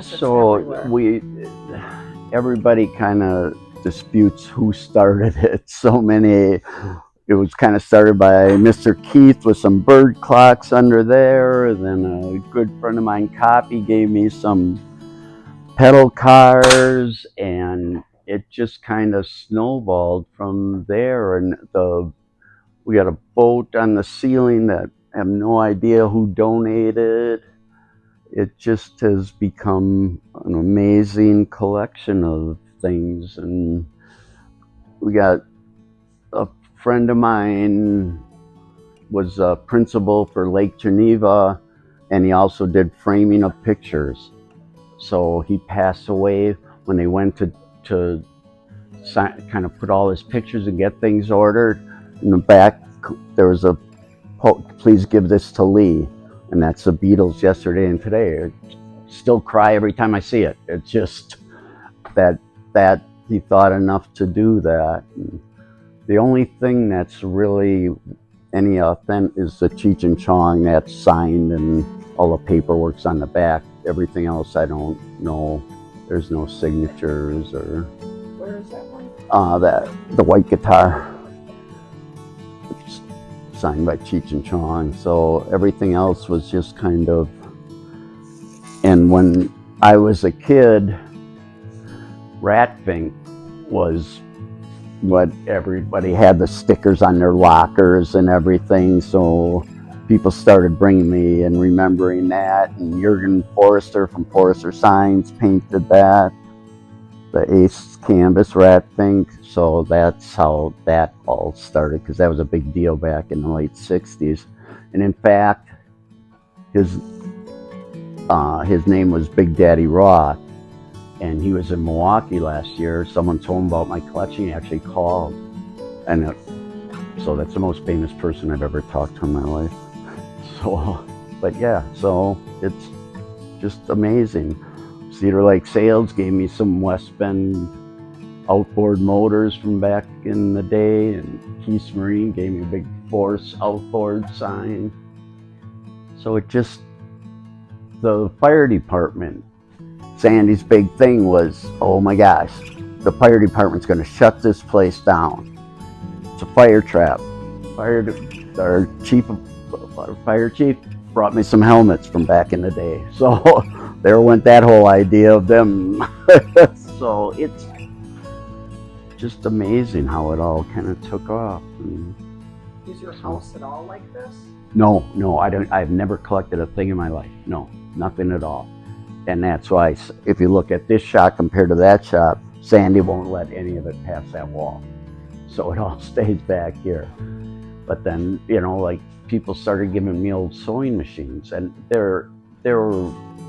guess it's So everywhere. everybody kind of disputes who started it. So many. It was kind of started by Mr. Keith with some bird clocks under there. And then a good friend of mine, Copy, gave me some pedal cars, and it just kind of snowballed from there. And we got a boat on the ceiling that I have no idea who donated. It just has become an amazing collection of things. And we got a friend of mine was a principal for Lake Geneva, and he also did framing of pictures. So he passed away when they went to kind of put all his pictures and get things ordered. In the back, there was a, please give this to Lee. And that's the Beatles yesterday and today. I still cry every time I see it. It's just that he thought enough to do that. And the only thing that's really any authentic is the Cheech and Chong that's signed and all the paperwork's on the back. Everything else I don't know. There's no signatures or. Where is that one? The white guitar. It's signed by Cheech and Chong. So everything else was just kind of. And when I was a kid, Ratfink was what everybody had, the stickers on their lockers and everything. So people started bringing me and remembering that. And Jurgen Forrester from Forrester Signs painted that. The Ace canvas Ratfink. So that's how that all started, because that was a big deal back in the late 60s. And in fact, his name was Big Daddy Roth, and he was in Milwaukee last year. Someone told him about my collection. He actually called, and so that's the most famous person I've ever talked to in my life. So, but yeah, so it's just amazing. Cedar Lake Sales gave me some West Bend outboard motors from back in the day, and Keith Marine gave me a big Force outboard sign. So it just, the fire department, Sandy's big thing was, oh my gosh, the fire department's going to shut this place down. It's a fire trap. Our fire chief brought me some helmets from back in the day. So there went that whole idea of them. So it's just amazing how it all kind of took off. And is your house at all like this? No, I've never collected a thing in my life. No, nothing at all. And that's why, if you look at this shop compared to that shop, Sandy won't let any of it pass that wall. So it all stays back here. But then, like, people started giving me old sewing machines, and they're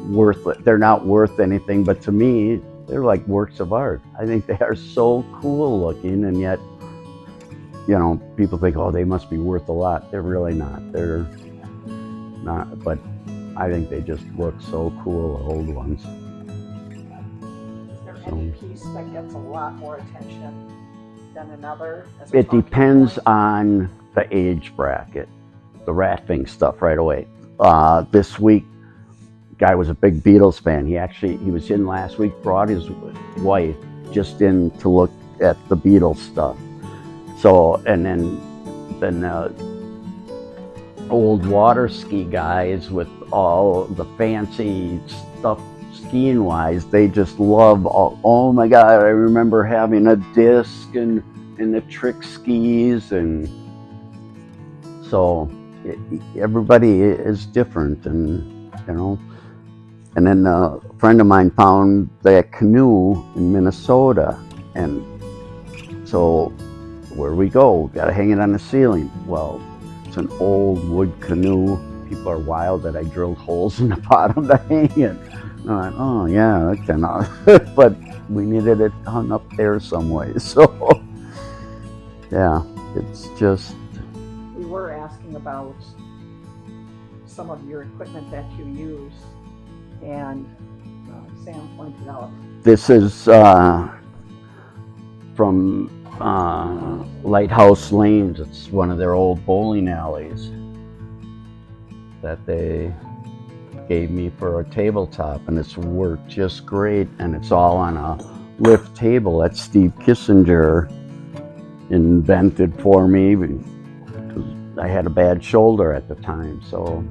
worthless. They're not worth anything, but to me, they're like works of art. I think they are so cool looking, and yet, people think, oh, they must be worth a lot. They're really not. They're not, but I think they just look so cool, the old ones. Is there any piece that gets a lot more attention than another? It depends on the age bracket. The Ratfink stuff right away. This week, guy was a big Beatles fan. He was in last week, brought his wife just in to look at the Beatles stuff. So, and then old water ski guys with all the fancy stuff skiing wise, they just love oh my God, I remember having a disc and the trick skis, and so everybody is different, and and then a friend of mine found that canoe in Minnesota, and so where we go, gotta hang it on the ceiling. Well, it's an old wood canoe. People are wild that I drilled holes in the bottom to hang it. I'm like, oh yeah, that kind of, but we needed it hung up there some way. So yeah, it's just. We were asking about some of your equipment that you use, and Sam pointed out. This is from Lighthouse Lanes. It's one of their old bowling alleys that they gave me for a tabletop, and it's worked just great, and it's all on a lift table that Steve Kissinger invented for me because I had a bad shoulder at the time. So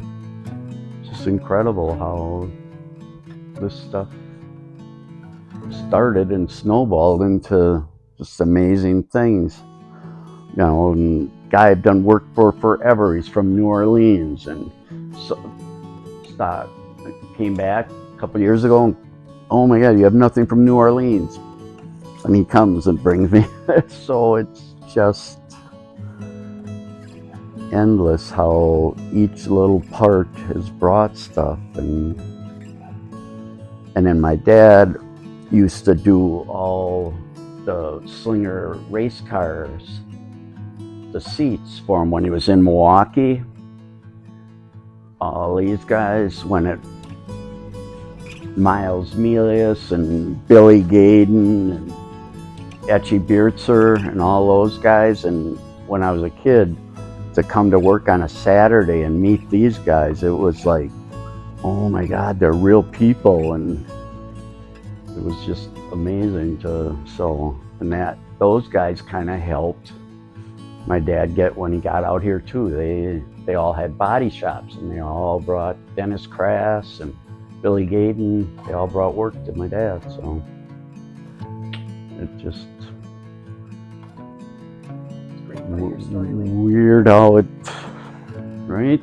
it's just incredible how this stuff started and snowballed into just amazing things. You know, and guy I've done work for forever. He's from New Orleans, and so came back a couple years ago. And, oh my God, you have nothing from New Orleans, and he comes and brings me. So it's just endless how each little part has brought stuff, and then my dad used to do all the Slinger race cars, the seats for him when he was in Milwaukee. All these guys, when it Miles Melius and Billy Gaden and Etchy Beertzer and all those guys. And when I was a kid, to come to work on a Saturday and meet these guys, it was like, oh my God, they're real people. And it was just amazing and those guys kind of helped my dad get when he got out here too. They all had body shops, and they all brought Dennis Crass and Billy Gaden. They all brought work to my dad. So it just It's great. weird how it, right?